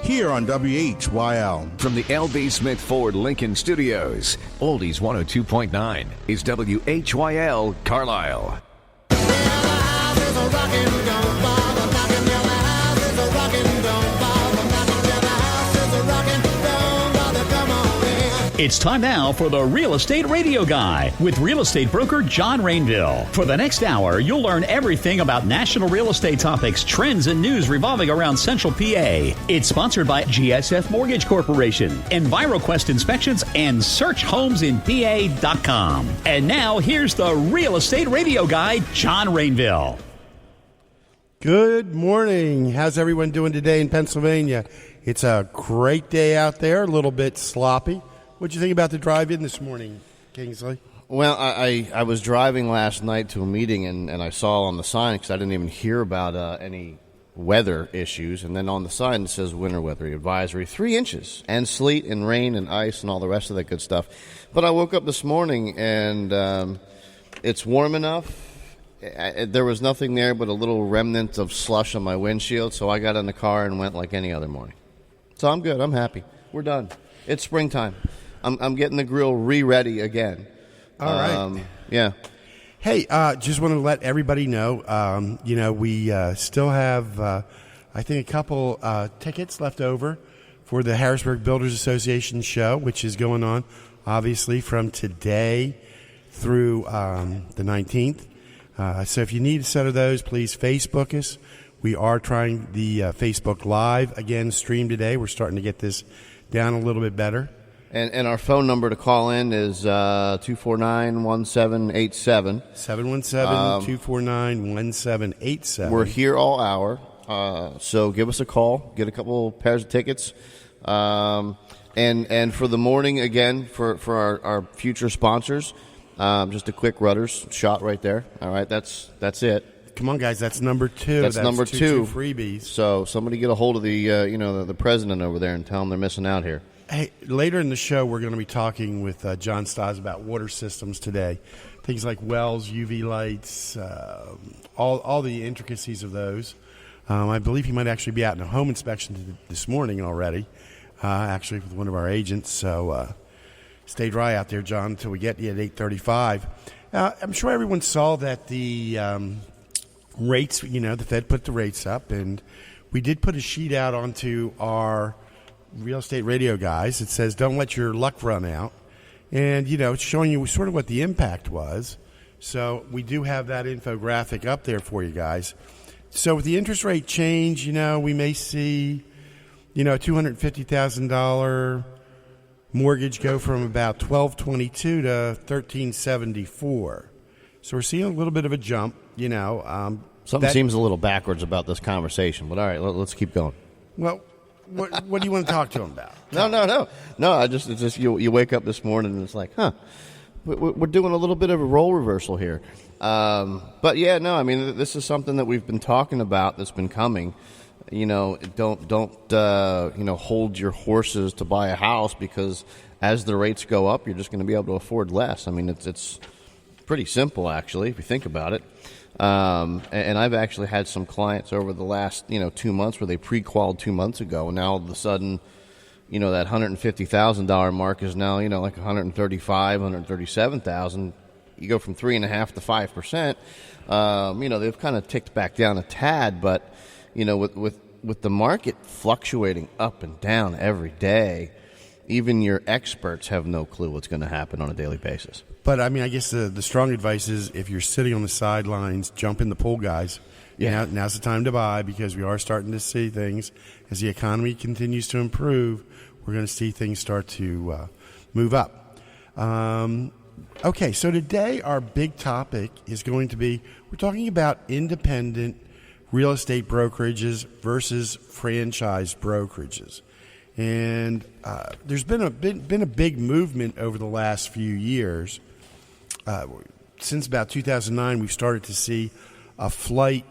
here on WHYL. From the L.B. Smith Ford Lincoln Studios, Oldies 102.9 is WHYL Carlisle. It's time now for the Real Estate Radio Guy with real estate broker John Rainville. For the next hour, you'll learn everything about national real estate topics, trends, and news revolving around Central PA. It's sponsored by GSF Mortgage Corporation, EnviroQuest Inspections, and SearchHomesInPA.com. And now, here's the Real Estate Radio Guy, John Rainville. Good morning. How's everyone doing today in Pennsylvania? It's a great day out there, a little bit sloppy. What'd you think about the drive-in this morning, Kingsley? Well, I was driving last night to a meeting, and I saw on the sign, because I didn't even hear about any weather issues, and then on the sign it says winter weather advisory, 3 inches, and sleet and rain and ice and all the rest of that good stuff. But I woke up this morning, and it's warm enough. There was nothing there but a little remnant of slush on my windshield, so I got in the car and went like any other morning. So I'm good. I'm happy. We're done. It's springtime. I'm getting the grill re-ready again. All right. Yeah. Hey, just want to let everybody know, we still have, I think, a couple tickets left over for the Harrisburg Builders Association show, which is going on, obviously, from today through the 19th. So if you need a set of those, please Facebook us. We are trying the Facebook Live, again, stream today. We're starting to get this down a little bit better. And our phone number to call in is 249-1787. 717-249-1787. We're here all hour, so give us a call. Get a couple pairs of tickets. And for the morning, again, for our future sponsors, just a quick Rudders shot right there. All right, that's it. Come on, guys, that's number 2. That's number two freebies. So somebody get a hold of the president over there and tell them they're missing out here. Hey, later in the show, we're going to be talking with John Stas about water systems today. Things like wells, UV lights, all the intricacies of those. I believe he might actually be out in a home inspection this morning already, actually with one of our agents. So stay dry out there, John, until we get you at 8:35. I'm sure everyone saw that the rates, the Fed put the rates up, and we did put a sheet out onto our Real Estate Radio Guys. It says, don't let your luck run out. And, it's showing you sort of what the impact was. So we do have that infographic up there for you guys. So with the interest rate change, we may see, a $250,000 mortgage go from about $1,222 to $1,374. So we're seeing a little bit of a jump, Something seems a little backwards about this conversation, but all right, let's keep going. Well, what do you want to talk to him about? No. It's just you wake up this morning and it's like, we're doing a little bit of a role reversal here. But yeah, no, I mean, this is something that we've been talking about that's been coming. Don't hold your horses to buy a house, because as the rates go up, you're just going to be able to afford less. I mean, it's pretty simple, actually, if you think about it. And I've actually had some clients over the last, 2 months where they pre-qualified 2 months ago, and now all of a sudden, that $150,000 mark is now, like $135,000, $137,000. You go from 3.5% to 5%. They've kind of ticked back down a tad, but with the market fluctuating up and down every day, even your experts have no clue what's going to happen on a daily basis. But, I mean, I guess the strong advice is, if you're sitting on the sidelines, jump in the pool, guys. Yeah. Now's the time to buy, because we are starting to see things. As the economy continues to improve, we're going to see things start to move up. Okay, so today our big topic is going to be, we're talking about independent real estate brokerages versus franchise brokerages. And there's been a big movement over the last few years. Since about 2009, we've started to see a flight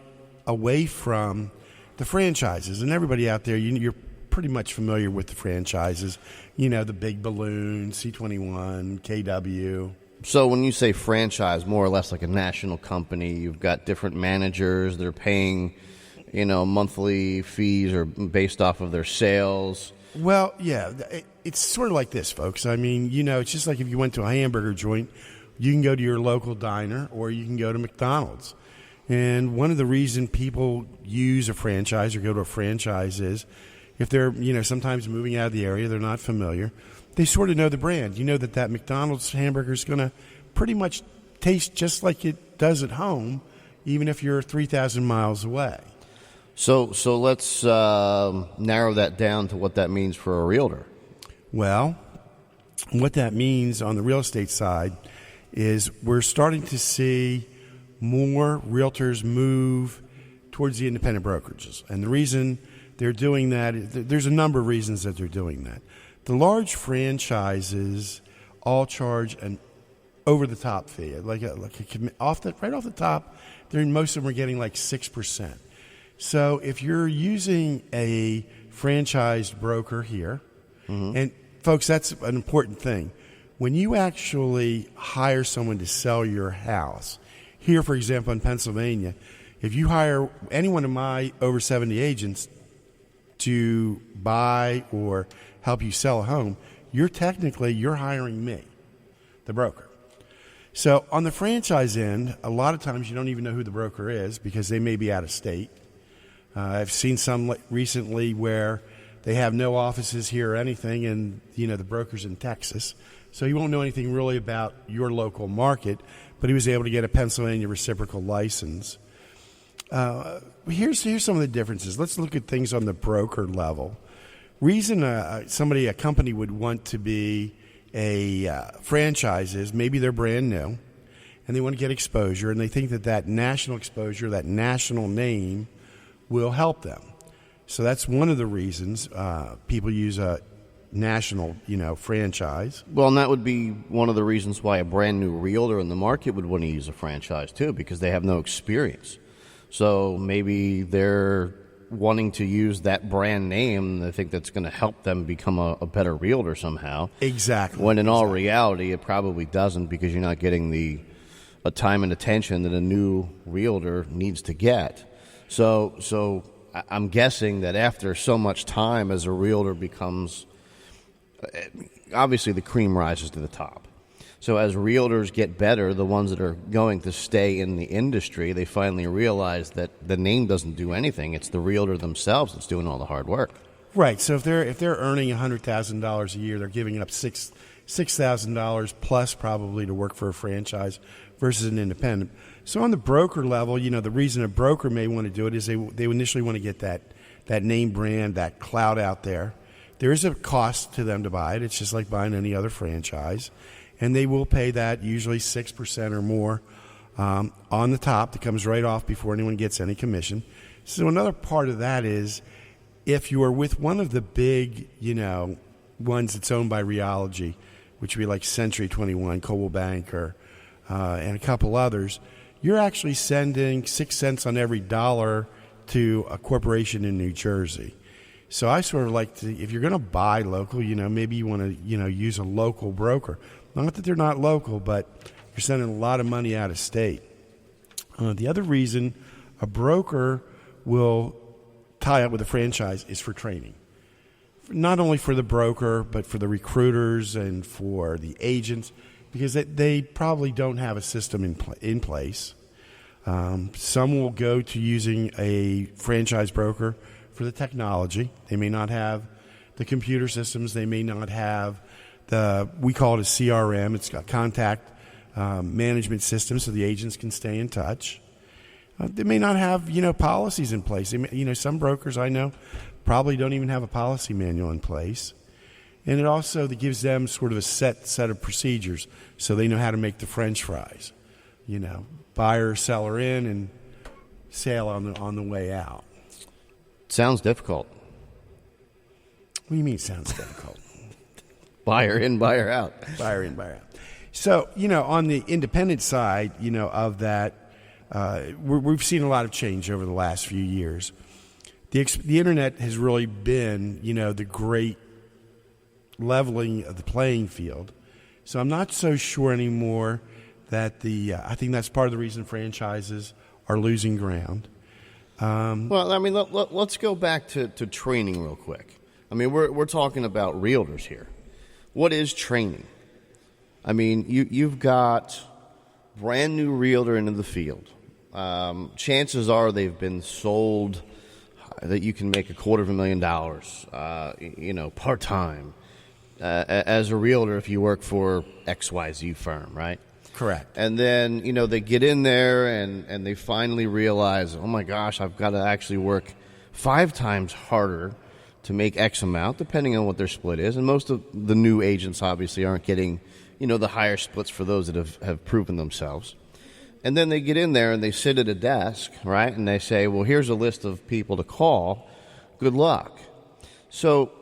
away from the franchises. And everybody out there, you're pretty much familiar with the franchises. The Big Balloon, C21, KW. So when you say franchise, more or less like a national company, you've got different managers. They're paying, monthly fees or based off of their sales? Well, yeah, it's sort of like this, folks. I mean, it's just like if you went to a hamburger joint, you can go to your local diner or you can go to McDonald's. And one of the reasons people use a franchise or go to a franchise is if they're, sometimes moving out of the area, they're not familiar, they sort of know the brand. You know that McDonald's hamburger is going to pretty much taste just like it does at home, even if you're 3,000 miles away. So let's narrow that down to what that means for a realtor. Well, what that means on the real estate side is we're starting to see more realtors move towards the independent brokerages. And the reason they're doing that, there's a number of reasons that they're doing that. The large franchises all charge an over-the-top fee, right off the top. Most of them are getting like 6%. So if you're using a franchised broker here, and folks, that's an important thing. When you actually hire someone to sell your house, here, for example, in Pennsylvania, if you hire any one of my over 70 agents to buy or help you sell a home, you're hiring me, the broker. So on the franchise end, a lot of times you don't even know who the broker is because they may be out of state. I've seen some recently where they have no offices here or anything, and the broker's in Texas, so he won't know anything really about your local market. But he was able to get a Pennsylvania reciprocal license. Here's some of the differences. Let's look at things on the broker level. Reason a company would want to be a franchise is maybe they're brand new, and they want to get exposure, and they think that national exposure, that national name, will help them. So that's one of the reasons people use a national, franchise. Well, and that would be one of the reasons why a brand new realtor in the market would want to use a franchise too, because they have no experience. So maybe they're wanting to use that brand name. They think that's going to help them become a better realtor somehow. Exactly. When in all reality, it probably doesn't, because you're not getting the time and attention that a new realtor needs to get. So I'm guessing that after so much time as a realtor becomes, obviously the cream rises to the top. So as realtors get better, the ones that are going to stay in the industry, they finally realize that the name doesn't do anything. It's the realtor themselves that's doing all the hard work. Right. So if they're earning $100,000 a year, they're giving up $6,000 plus probably to work for a franchise versus an independent. So on the broker level, the reason a broker may want to do it is they initially want to get that name brand, that clout out there. There is a cost to them to buy it. It's just like buying any other franchise. And they will pay that, usually 6% or more on the top that comes right off before anyone gets any commission. So another part of that is if you are with one of the big, ones that's owned by Realogy, which would be like Century 21, Coldwell Banker, and a couple others, you're actually sending 6 cents on every dollar to a corporation in New Jersey. So I sort of like to, if you're going to buy local, maybe you want to, use a local broker. Not that they're not local, but you're sending a lot of money out of state. The other reason a broker will tie up with a franchise is for training. Not only for the broker, but for the recruiters and for the agents, because they probably don't have a system in place. Some will go to using a franchise broker for the technology. They may not have the computer systems. They may not have we call it a CRM. It's a contact management system so the agents can stay in touch. They may not have, policies in place. Some brokers I know probably don't even have a policy manual in place. And it also gives them sort of a set of procedures so they know how to make the French fries. Buyer, seller in, and sale on the way out. Sounds difficult. What do you mean it sounds difficult? Buyer in, buyer out. Buyer in, buyer out. So, on the independent side, of that, we've seen a lot of change over the last few years. The internet has really been, the great leveling of the playing field. So I'm not so sure anymore that I think that's part of the reason franchises are losing ground. Well, I mean, let's go back to training real quick. I mean, we're talking about realtors here. What is training? I mean, you've got brand new realtor into the field. Chances are they've been sold that you can make $250,000, part-time as a realtor if you work for XYZ firm, right? Correct. And then, they get in there and they finally realize, oh my gosh, I've got to actually work 5 times harder to make X amount, depending on what their split is. And most of the new agents obviously aren't getting, the higher splits for those that have proven themselves. And then they get in there and they sit at a desk, right? And they say, well, here's a list of people to call. Good luck. So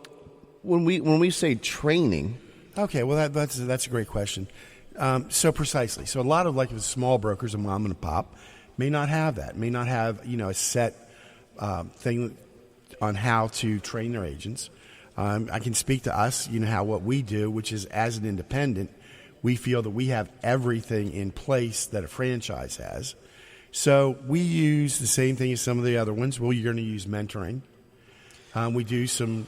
when we say training. Okay, well, that's a great question. So precisely. So a lot of the small brokers, a mom and a pop, may not have that, may not have, a set thing on how to train their agents. I can speak to us, what we do, which is as an independent, we feel that we have everything in place that a franchise has. So we use the same thing as some of the other ones. Well, you're going to use mentoring. We do some,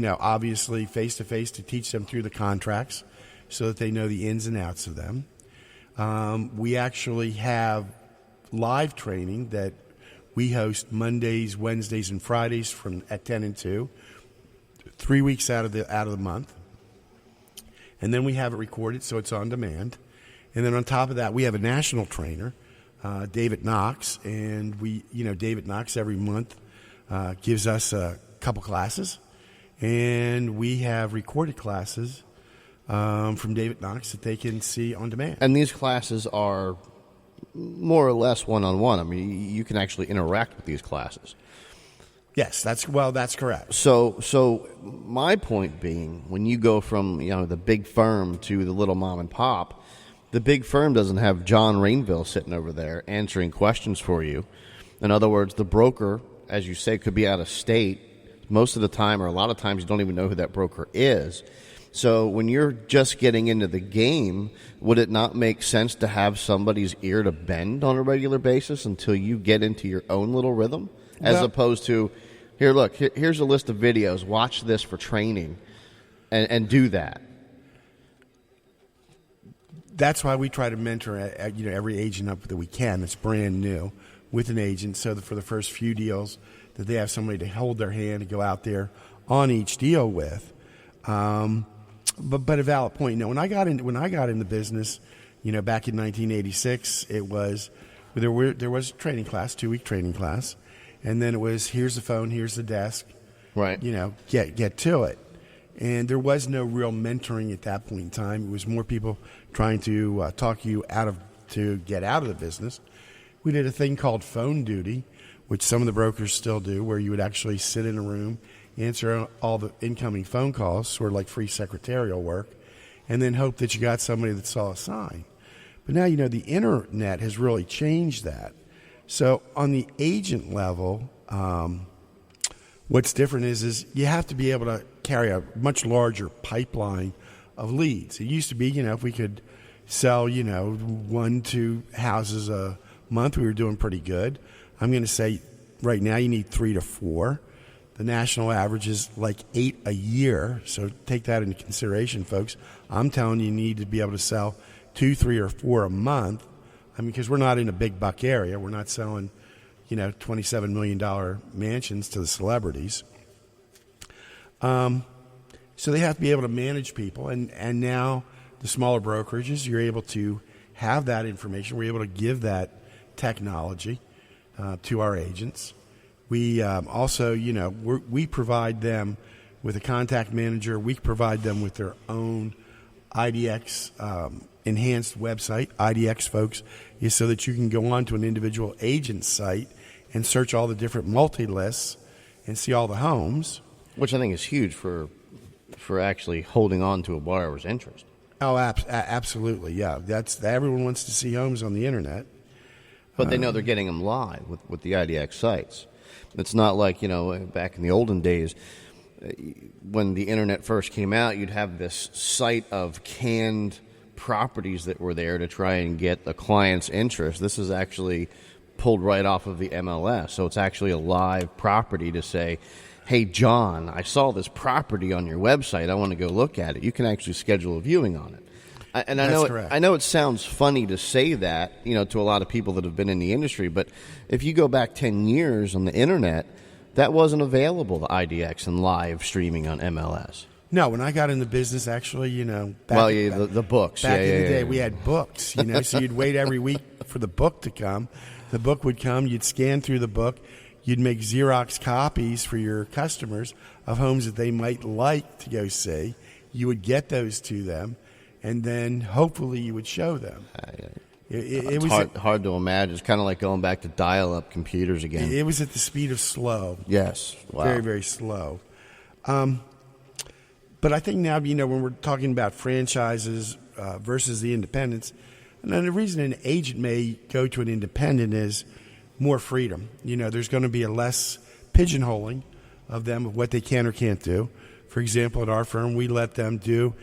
obviously face-to-face to teach them through the contracts so that they know the ins and outs of them. We actually have live training that we host Mondays, Wednesdays, and Fridays at 10 and 2, 3 weeks out of the month. And then we have it recorded, so it's on demand. And then on top of that, we have a national trainer, David Knox, and David Knox every month gives us a couple classes, and we have recorded classes from David Knox that they can see on demand. And these classes are more or less one-on-one. I mean, you can actually interact with these classes. Yes, that's correct. So my point being, when you go from the big firm to the little mom and pop, the big firm doesn't have John Rainville sitting over there answering questions for you. In other words, the broker, as you say, could be out of state most of the time, or a lot of times you don't even know who that broker is. So when you're just getting into the game, would it not make sense to have somebody's ear to bend on a regular basis until you get into your own little rhythm? As opposed to, here's a list of videos, watch this for training, and do that. That's why we try to mentor every agent up that we can that's brand new with an agent, so that for the first few deals that they have somebody to hold their hand and go out there on each deal with. But a valid point. When I got in the business, back in 1986, there was a training class, 2-week training class, and then it was, here's the phone, here's the desk, right? Get to it. And there was no real mentoring at that point in time. It was more people trying to talk you to get out of the business. We did a thing called phone duty, which some of the brokers still do, where you would actually sit in a room, answer all the incoming phone calls, sort of like free secretarial work, and then hope that you got somebody that saw a sign. But now, the internet has really changed that. So on the agent level, what's different is you have to be able to carry a much larger pipeline of leads. It used to be, if we could sell, 1-2 houses a month, we were doing pretty good. I'm going to say right now you need 3 to 4. The national average is like 8 a year, so take that into consideration, folks. I'm telling you need to be able to sell 2, 3, or 4 a month. I mean, because we're not in a big buck area. We're not selling, $27 million mansions to the celebrities. So they have to be able to manage people. And now the smaller brokerages, you're able to have that information. We're able to give that technology to our agents. We also, we provide them with a contact manager. We provide them with their own IDX enhanced website. IDX, folks, is so that you can go on to an individual agent's site and search all the different multi-lists and see all the homes. Which I think is huge for actually holding on to a borrower's interest. Oh, absolutely, yeah. Everyone wants to see homes on the internet. But they know they're getting them live with the IDX sites. It's not like, back in the olden days, when the internet first came out, you'd have this site of canned properties that were there to try and get the client's interest. This is actually pulled right off of the MLS. So it's actually a live property to say, hey, John, I saw this property on your website. I want to go look at it. You can actually schedule a viewing on it. I know it sounds funny to say that, to a lot of people that have been in the industry, but if you go back 10 years on the internet, that wasn't available, the IDX and live streaming on MLS. No, when I got in the business, actually, the books. Back in the day, we had books, so you'd wait every week for the book to come. The book would come, you'd scan through the book, you'd make Xerox copies for your customers of homes that they might like to go see. You would get those to them, and then hopefully you would show them. It was hard to imagine. It's kind of like going back to dial-up computers again. It was at the speed of slow. Yes. Wow. Very, very slow. But I think now, when we're talking about franchises versus the independents, and then the reason an agent may go to an independent is more freedom. There's going to be a less pigeonholing of them of what they can or can't do. For example, at our firm, we let them do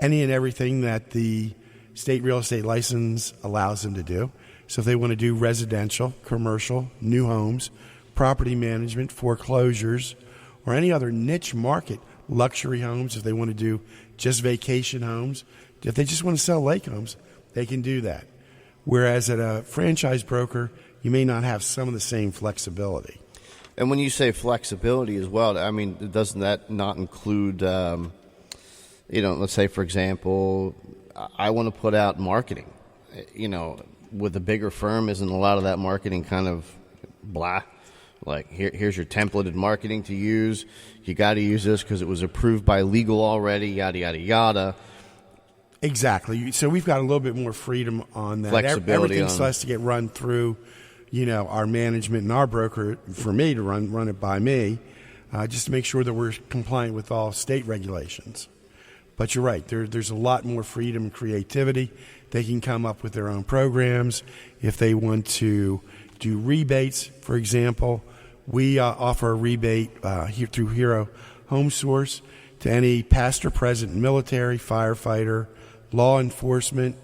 any and everything that the state real estate license allows them to do. So if they want to do residential, commercial, new homes, property management, foreclosures, or any other niche market, luxury homes, if they want to do just vacation homes, if they just want to sell lake homes, they can do that. Whereas at a franchise broker, you may not have some of the same flexibility. And when you say flexibility as well, I mean, doesn't that not include, let's say, for example, I want to put out marketing. With a bigger firm, isn't a lot of that marketing kind of blah? Like, here's your templated marketing to use. You got to use this because it was approved by legal already, yada, yada, yada. Exactly. So we've got a little bit more freedom on that. Flexibility. Everything still has to get run through, our management and our broker, for me to run it by me, just to make sure that we're compliant with all state regulations. But you're right. There's a lot more freedom and creativity. They can come up with their own programs. If they want to do rebates, for example, we offer a rebate here through Hero Home Source to any past or present military, firefighter, law enforcement,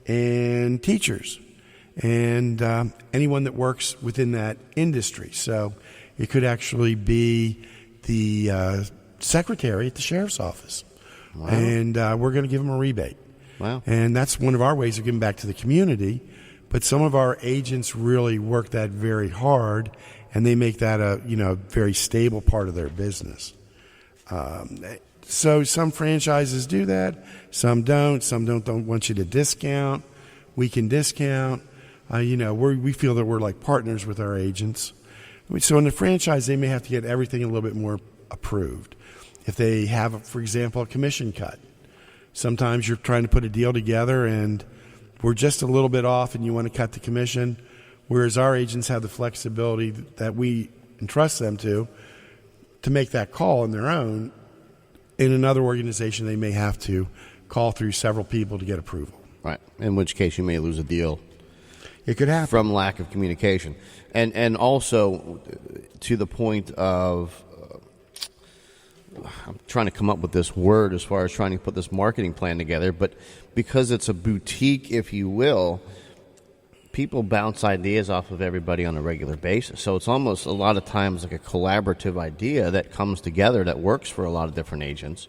and teachers, and anyone that works within that industry. So it could actually be the secretary at the sheriff's office. Wow. And we're going to give them a rebate. Wow. And that's one of our ways of giving back to the community. But some of our agents really work that very hard, and they make that a very stable part of their business. So some franchises do that, some don't. Some don't want you to discount. We can discount. We feel that we're like partners with our agents. So in the franchise, they may have to get everything a little bit more approved. If they have, for example, a commission cut. Sometimes you're trying to put a deal together and we're just a little bit off and you want to cut the commission, whereas our agents have the flexibility that we entrust them to make that call on their own. In another organization, they may have to call through several people to get approval. Right, in which case you may lose a deal. It could happen. From lack of communication. And also to the point of, I'm trying to come up with this word as far as trying to put this marketing plan together, but because it's a boutique, if you will, people bounce ideas off of everybody on a regular basis. So it's almost a lot of times like a collaborative idea that comes together that works for a lot of different agents.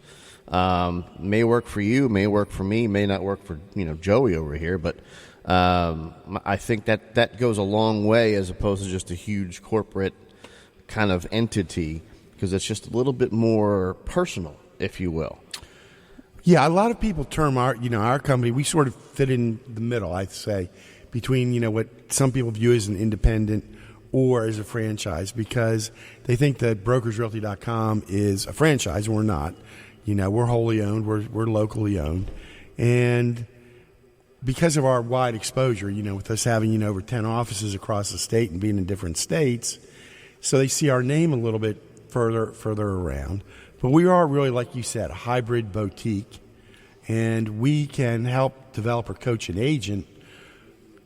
May work for you, may work for me, may not work for Joey over here, but I think that goes a long way as opposed to just a huge corporate kind of entity, because it's just a little bit more personal, if you will. Yeah, a lot of people term our company, we sort of fit in the middle, I'd say, between what some people view as an independent or as a franchise, because they think that brokersrealty.com is a franchise, and we're not. We're wholly owned, we're locally owned, and because of our wide exposure, with us having over 10 offices across the state and being in different states, so they see our name a little bit further around. But we are really, like you said, a hybrid boutique, and we can help develop or coach an agent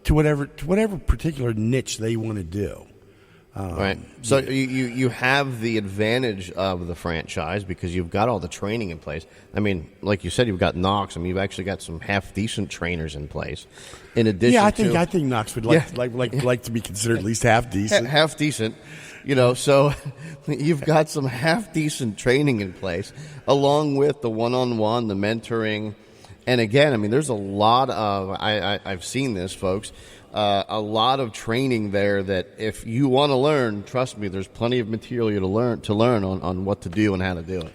to whatever particular niche they want to do. Right. So you have the advantage of the franchise because you've got all the training in place. I mean, like you said, you've got Knox. I mean, you've actually got some half decent trainers in place. In addition, I think Knox would like to be considered at least half decent. Half decent. So you've got some half decent training in place, along with the one-on-one, the mentoring, and again, I mean, there's a lot of I've seen this, folks. A lot of training there that if you want to learn, trust me, there's plenty of material to learn on what to do and how to do it.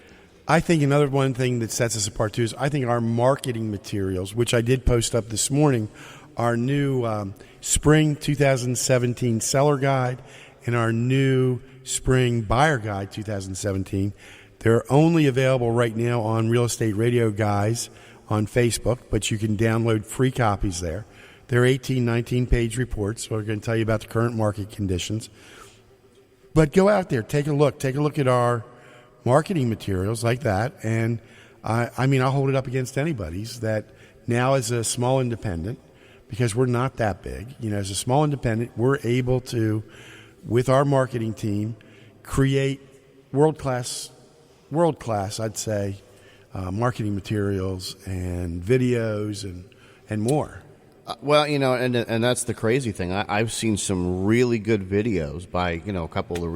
I think another one thing that sets us apart, too, is I think our marketing materials, which I did post up this morning, our new Spring 2017 Seller Guide and our new Spring Buyer Guide 2017, they're only available right now on Real Estate Radio Guys on Facebook, but you can download free copies there. They're 18, 19-page reports, so we're going to tell you about the current market conditions. But go out there, take a look. Take a look at our marketing materials like that. And, I'll hold it up against anybody's that now as a small independent, because we're not that big, as a small independent, we're able to, with our marketing team, create world-class, I'd say, marketing materials and videos and more. Well, and that's the crazy thing. I've seen some really good videos by, a couple of the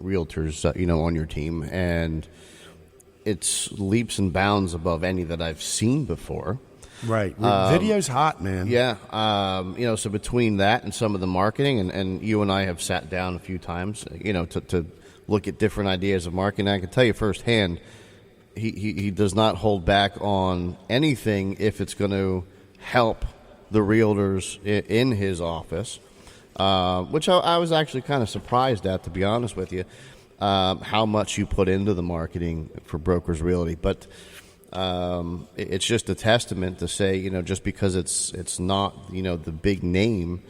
realtors, on your team, and it's leaps and bounds above any that I've seen before. Right. Video's hot, man. Yeah. So between that and some of the marketing, and you and I have sat down a few times, to look at different ideas of marketing. I can tell you firsthand, he does not hold back on anything if it's going to help the realtors in his office, which I was actually kind of surprised at, to be honest with you, how much you put into the marketing for Brokers Realty. But it's just a testament to say, just because it's not, the big name,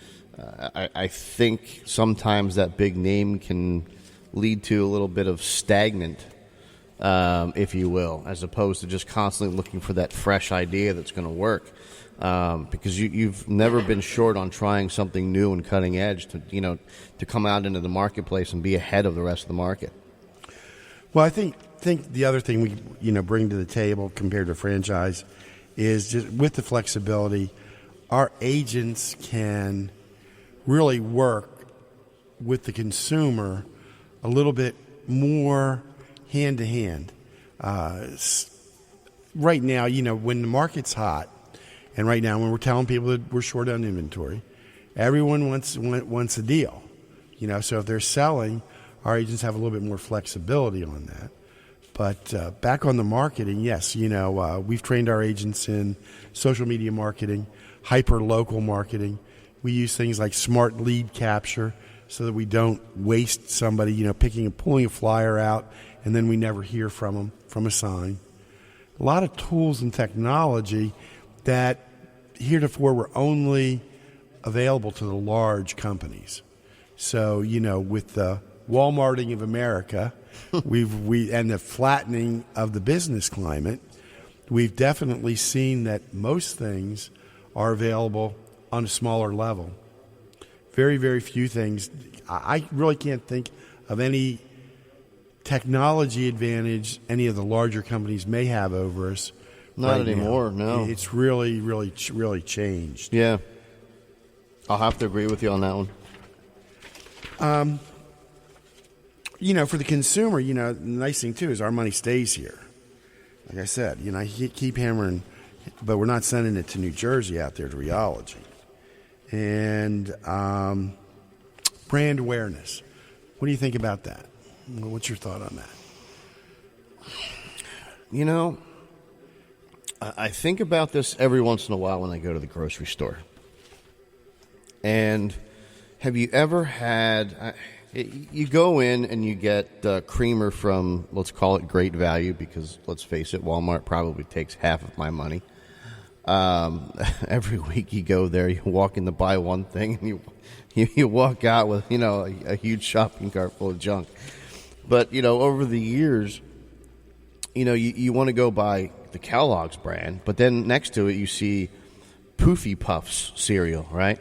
I think sometimes that big name can lead to a little bit of stagnant, if you will, as opposed to just constantly looking for that fresh idea that's going to work. Because you've never been short on trying something new and cutting edge to come out into the marketplace and be ahead of the rest of the market. Well, I think the other thing we bring to the table compared to franchise is just with the flexibility, our agents can really work with the consumer a little bit more hand to hand. Right now, when the market's hot. And right now, when we're telling people that we're short on inventory, everyone wants a deal. So if they're selling, our agents have a little bit more flexibility on that. But back on the marketing, yes, we've trained our agents in social media marketing, hyper-local marketing. We use things like smart lead capture so that we don't waste somebody, pulling a flyer out, and then we never hear from them from a sign. A lot of tools and technology that heretofore were only available to the large companies. So, with the Walmarting of America, and the flattening of the business climate, we've definitely seen that most things are available on a smaller level. Very, very few things. I really can't think of any technology advantage any of the larger companies may have over us. Not anymore, no. It's really, really, really changed. Yeah. I'll have to agree with you on that one. For the consumer, the nice thing, too, is our money stays here. Like I said, I keep hammering, but we're not sending it to New Jersey out there to Realogy. And brand awareness. What do you think about that? What's your thought on that? I think about this every once in a while when I go to the grocery store. And have you ever had... You go in and you get creamer from, let's call it Great Value, because let's face it, Walmart probably takes half of my money. Every week you go there, you walk in to buy one thing, and you walk out with, a huge shopping cart full of junk. But, over the years, you want to go buy the Kellogg's brand, but then next to it you see Poofy Puffs cereal, right?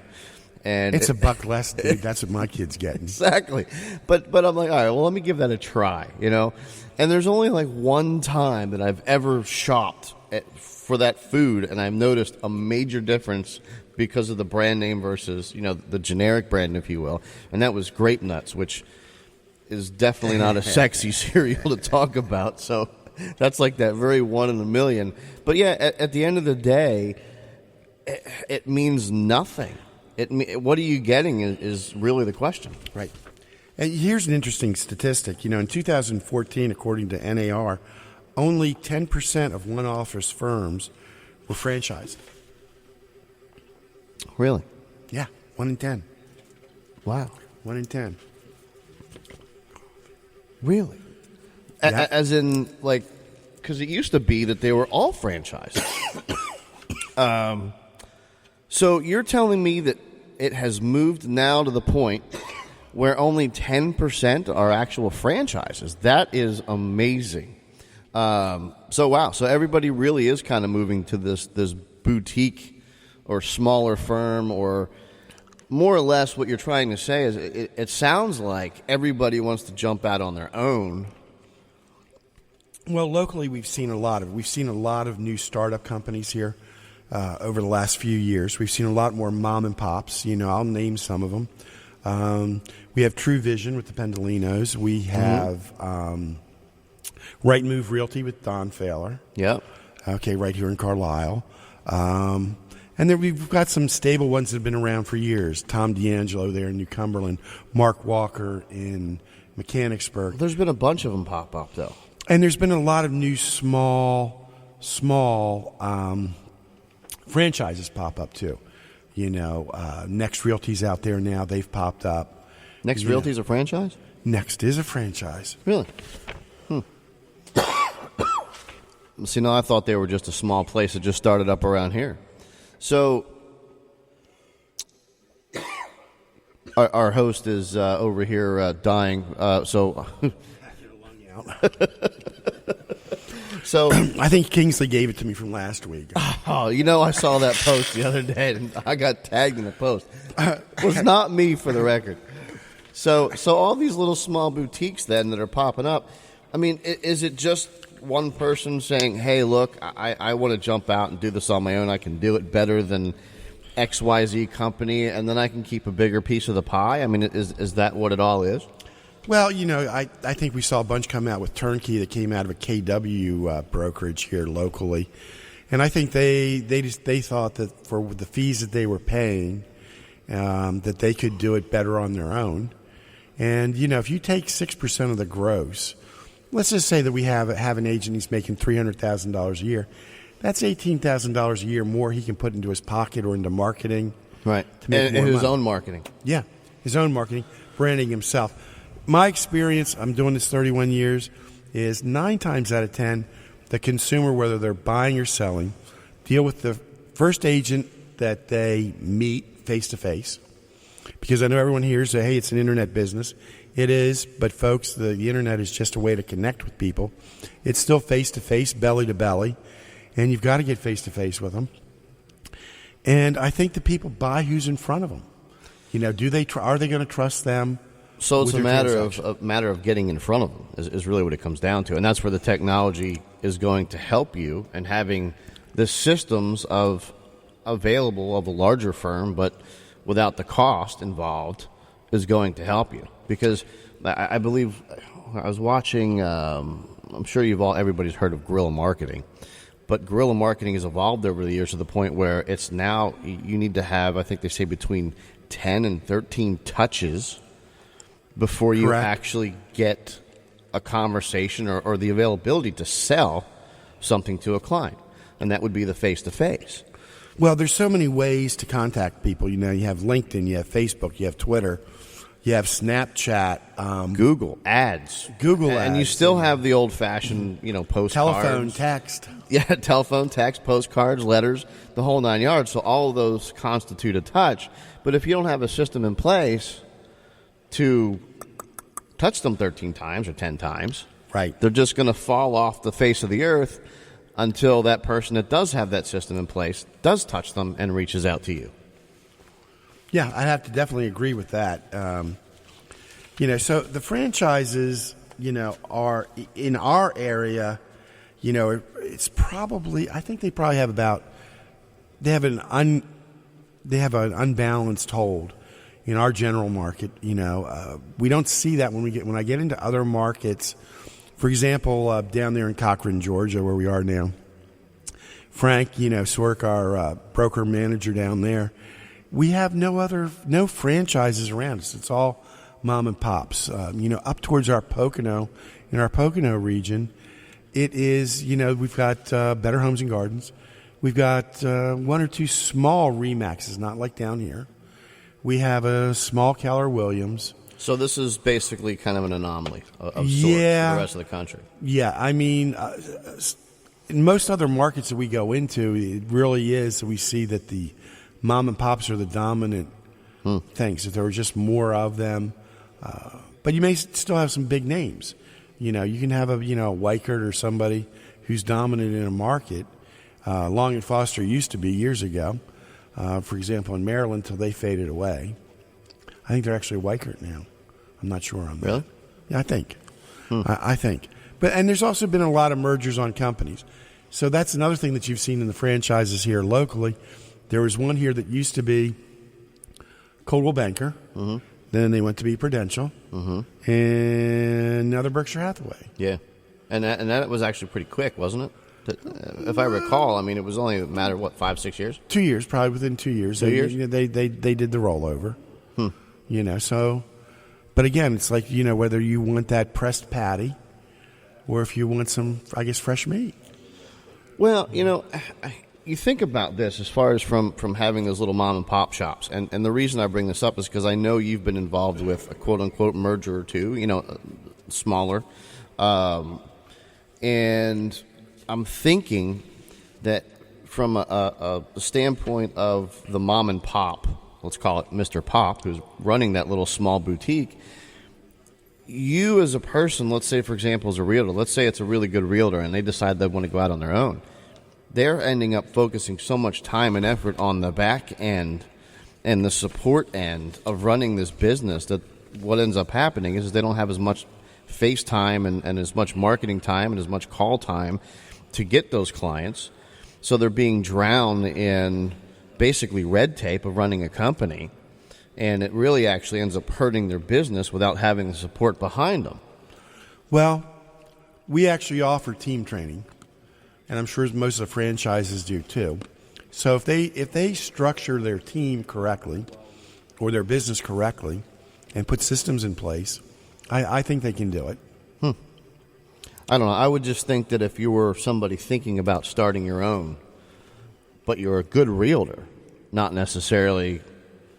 And It's a buck less, dude. That's what my kid's getting. Exactly. But I'm like, all right, well, let me give that a try, And there's only like one time that I've ever shopped for that food, and I've noticed a major difference because of the brand name versus, the generic brand, if you will. And that was Grape Nuts, which is definitely not a sexy cereal to talk about. So that's like that very one in a million. But yeah, at the end of the day, it means nothing. What are you getting is really the question. Right. And here's an interesting statistic. In 2014, according to NAR, only 10% of one-office firms were franchised. Really? Yeah, 1 in 10. Wow. 1 in 10. Really? Yeah. As in, like, because it used to be that they were all franchised. So you're telling me that it has moved now to the point where only 10% are actual franchises. That is amazing. So wow. So everybody really is kind of moving to this boutique or smaller firm, or more or less what you're trying to say is it sounds like everybody wants to jump out on their own. Well, locally, we've seen a lot of new startup companies here over the last few years. We've seen a lot more mom and pops. I'll name some of them. We have True Vision with the Pendolinos. We have Right Move Realty with Don Failer. Yep. Okay, right here in Carlisle. And then we've got some stable ones that have been around for years. Tom D'Angelo there in New Cumberland. Mark Walker in Mechanicsburg. There's been a bunch of them pop up, though. And there's been a lot of new small franchises pop up, too. Next Realty's out there now. They've popped up. Next Realty's a franchise? Next is a franchise. Really? See, no, I thought they were just a small place that just started up around here. So our host is over here dying. So I think Kingsley gave it to me from last week. Oh, I saw that post the other day, and I got tagged in the post. It was not me, for the record. So all these little small boutiques then that are popping up, I mean, is it just one person saying, hey, look, I want to jump out and do this on my own. I can do it better than XYZ company, and then I can keep a bigger piece of the pie? I mean, is that what it all is? Well, I think we saw a bunch come out with Turnkey that came out of a KW brokerage here locally. And I think they thought that for the fees that they were paying, that they could do it better on their own. And, if you take 6% of the gross, let's just say that we have an agent who's making $300,000 a year. That's $18,000 a year more he can put into his pocket or into marketing. Right. To make and more his money. own marketing. Yeah, his own marketing, branding himself. My experience, I'm doing this 31 years, is 9 times out of 10, the consumer, whether they're buying or selling, deal with the first agent that they meet face-to-face. Because I know everyone here says, hey, it's an internet business. It is, but folks, the internet is just a way to connect with people. It's still face-to-face, belly-to-belly, and you've got to get face-to-face with them. And I think the people buy who's in front of them. Do they? Are they going to trust them? So it's a matter of getting in front of them is really what it comes down to, and that's where the technology is going to help you, and having the systems available of a larger firm, but without the cost involved, is going to help you. Because I believe I was watching. I'm sure everybody's heard of guerrilla marketing, but guerrilla marketing has evolved over the years to the point where it's now you need to have, I think they say, between 10 and 13 touches before you Correct. actually get a conversation or the availability to sell something to a client, and that would be the face-to-face. Well, there's so many ways to contact people. You have LinkedIn, you have Facebook, you have Twitter, you have Snapchat, Google ads, and you still have the old-fashioned, postcards, telephone, text. Yeah, telephone, text, postcards, letters, the whole 9 yards. So all of those constitute a touch. But if you don't have a system in place to touch them 13 times or 10 times, right, they're just going to fall off the face of the earth until that person that does have that system in place does touch them and reaches out to you. Yeah, I have to definitely agree with that. So the franchises, are in our area, it's probably, I think they probably have they have an unbalanced hold in our general market. We don't see that when I get into other markets. For example, down there in Cochran, Georgia, where we are now, Frank, Swerk, our broker manager down there, we have no franchises around us. It's all mom and pops. Up towards our Pocono, in our Pocono region, it is, we've got Better Homes and Gardens. We've got one or two small Remaxes, not like down here. We have a small Keller Williams. So this is basically kind of an anomaly of sorts yeah, for the rest of the country. Yeah, I mean, in most other markets that we go into, it really is. We see that the mom and pops are the dominant things. That there are just more of them. But you may still have some big names. You can have a Weichert or somebody who's dominant in a market. Long and Foster used to be years ago. For example, in Maryland, until they faded away. I think they're actually Weichert now. I'm not sure on that. Really? Yeah, I think. I think. And there's also been a lot of mergers on companies. So that's another thing that you've seen in the franchises here locally. There was one here that used to be Coldwell Banker. Mm-hmm. Then they went to be Prudential. Mm-hmm. And now they're Berkshire Hathaway. Yeah. And that was actually pretty quick, wasn't it? If I recall, it was only a matter of, 5-6 years? 2 years, probably within 2 years. 2 years? They did the rollover. So, but again, it's like, whether you want that pressed patty or if you want some, I guess, fresh meat. Well, you think about this as far as from having those little mom and pop shops. And the reason I bring this up is because I know you've been involved with a quote unquote merger or two, smaller. And I'm thinking that from a standpoint of the mom and pop, let's call it Mr. Pop, who's running that little small boutique, you as a person, let's say, for example, as a realtor, let's say it's a really good realtor and they decide they want to go out on their own. They're ending up focusing so much time and effort on the back end and the support end of running this business that what ends up happening is they don't have as much face time and as much marketing time and as much call time to get those clients. So they're being drowned in basically red tape of running a company, and it really actually ends up hurting their business without having the support behind them. Well, we actually offer team training, and I'm sure most of the franchises do too. So if they structure their team correctly or their business correctly and put systems in place, I think they can do it. I don't know. I would just think that if you were somebody thinking about starting your own, but you're a good realtor, not necessarily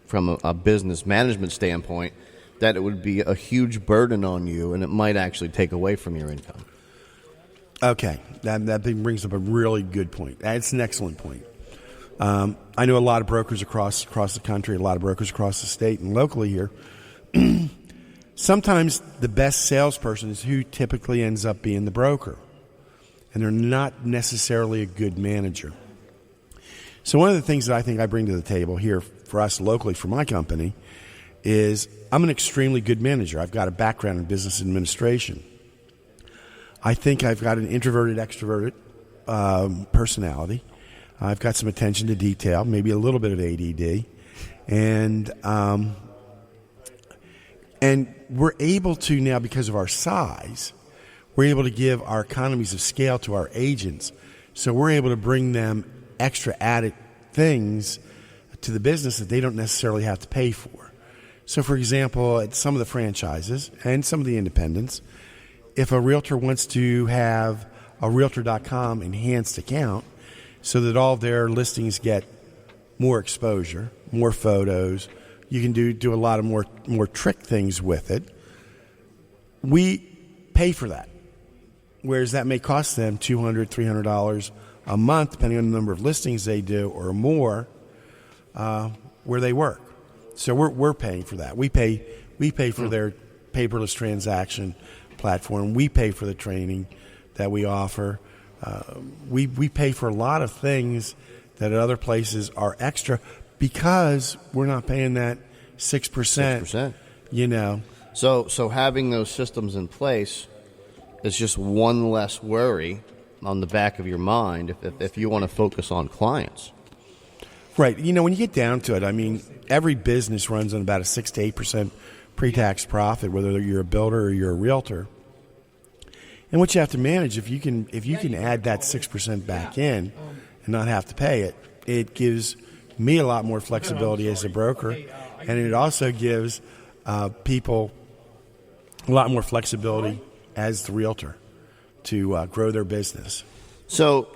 from a business management standpoint, that it would be a huge burden on you and it might actually take away from your income. Okay. That brings up a really good point. That's an excellent point. I know a lot of brokers across the country, a lot of brokers across the state and locally here. Sometimes the best salesperson is who typically ends up being the broker, and they're not necessarily a good manager. So one of the things that I think I bring to the table here for us locally for my company is I'm an extremely good manager. I've got a background in business administration. I think I've got an introverted, extroverted personality. I've got some attention to detail, maybe a little bit of ADD, and we're able to now, because of our size, we're able to give our economies of scale to our agents. So we're able to bring them extra added things to the business that they don't necessarily have to pay for. So, for example, at some of the franchises and some of the independents, if a realtor wants to have a Realtor.com enhanced account so that all of their listings get more exposure, more photos, you can do a lot of more trick things with it. We pay for that, whereas that may cost them $200, $300 a month, depending on the number of listings they do or more, where they work. So we're paying for that. We pay for their paperless transaction platform. We pay for the training that we offer. We pay for a lot of things that at other places are extra because we're not paying that 6%. 6%. So having those systems in place is just one less worry on the back of your mind if you want to focus on clients. Right. When you get down to it, I mean, every business runs on about a 6 to 8% pre-tax profit, whether you're a builder or you're a realtor. And what you have to manage, if you can add that 6% back in and not have to pay it, it gives me a lot more flexibility as a broker, and it also gives people a lot more flexibility as the realtor to grow their business. So,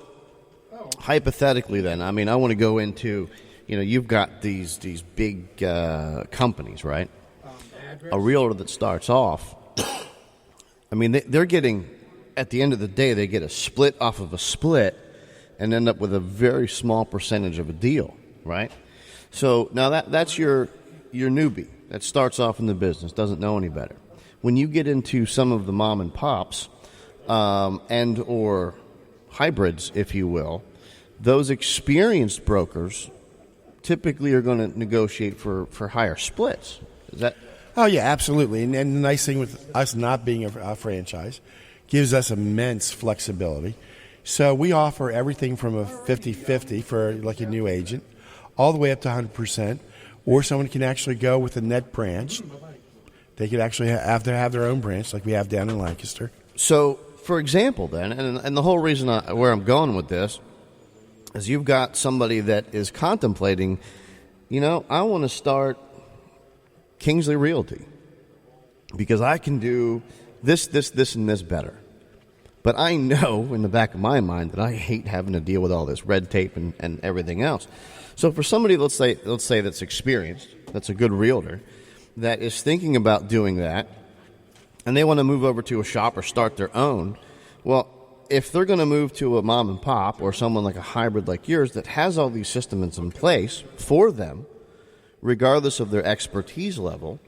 hypothetically, then, I mean, I want to go into, you've got these big companies, right? A realtor that starts off, I mean, they're getting, at the end of the day, they get a split off of a split and end up with a very small percentage of a deal, right? So now that's your newbie that starts off in the business, doesn't know any better. When you get into some of the mom and pops and or hybrids, if you will, those experienced brokers typically are going to negotiate for higher splits. Is that? Oh, yeah, absolutely. And the nice thing with us not being a franchise gives us immense flexibility. So we offer everything from a 50-50 for like a new agent all the way up to 100%, or someone can actually go with a net branch. They could actually have their own branch like we have down in Lancaster. So, for example, then, and the whole reason where I'm going with this is you've got somebody that is contemplating, I want to start Kingsley Realty because I can do this, and this better. But I know in the back of my mind that I hate having to deal with all this red tape and everything else. So for somebody, let's say that's experienced, that's a good realtor, that is thinking about doing that, and they want to move over to a shop or start their own, well, if they're going to move to a mom and pop or someone like a hybrid like yours that has all these systems in place for them, regardless of their expertise level,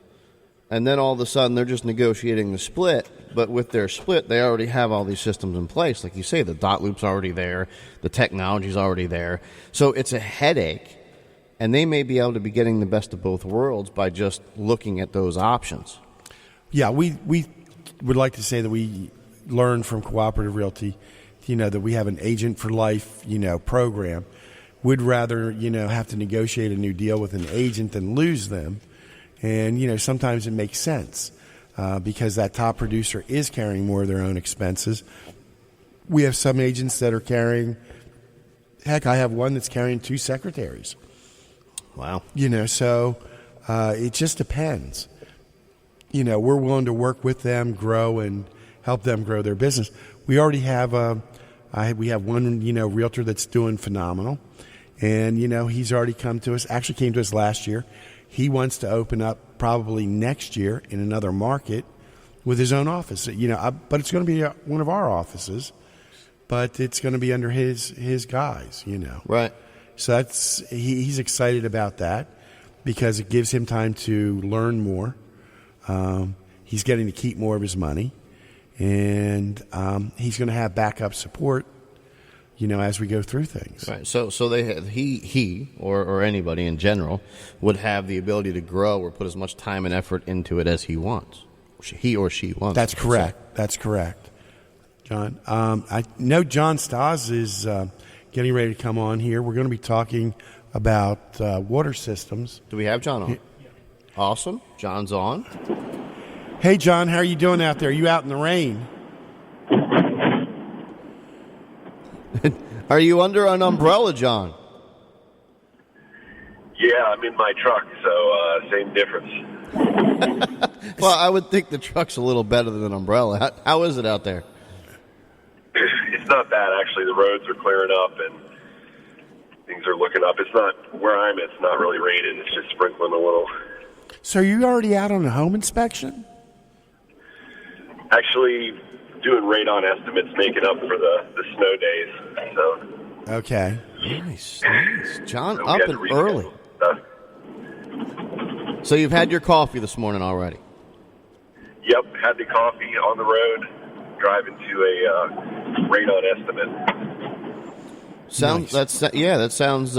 and then all of a sudden they're just negotiating the split, but with their split they already have all these systems in place. Like you say, the dot loop's already there, the technology's already there. So it's a headache, and they may be able to be getting the best of both worlds by just looking at those options. Yeah, we would like to say that we learn from Cooperative Realty, that we have an agent for life, program. We'd rather, have to negotiate a new deal with an agent than lose them. And, sometimes it makes sense because that top producer is carrying more of their own expenses. We have some agents that are carrying, heck, I have one that's carrying 2 secretaries. Wow. So it just depends. We're willing to work with them, grow, and help them grow their business. We already have we have one, realtor that's doing phenomenal. And, he's already came to us last year. He wants to open up probably next year in another market with his own office. But it's going to be one of our offices, but it's going to be under his guys, Right. So he's excited about that because it gives him time to learn more. He's getting to keep more of his money, and he's going to have backup support, as we go through things. Right. So he or anybody in general would have the ability to grow or put as much time and effort into it as he wants. He or she wants. That's correct. That's correct, John. I know John Stas is getting ready to come on here. We're going to be talking about water systems. Do we have John on? Awesome. John's on. Hey, John, how are you doing out there? Are you out in the rain? Are you under an umbrella, John? Yeah, I'm in my truck, so same difference. Well, I would think the truck's a little better than an umbrella. How is it out there? It's not bad, actually. The roads are clearing up, and things are looking up. It's not where I'm at. It's not really raining. It's just sprinkling a little. So are you already out on a home inspection? Actually, doing radon estimates, making up for the snow days. So. Okay. Nice. John, So up and early. Stuff. So you've had your coffee this morning already? Yep, had the coffee on the road, driving to a radon estimate. Sounds Nice. That sounds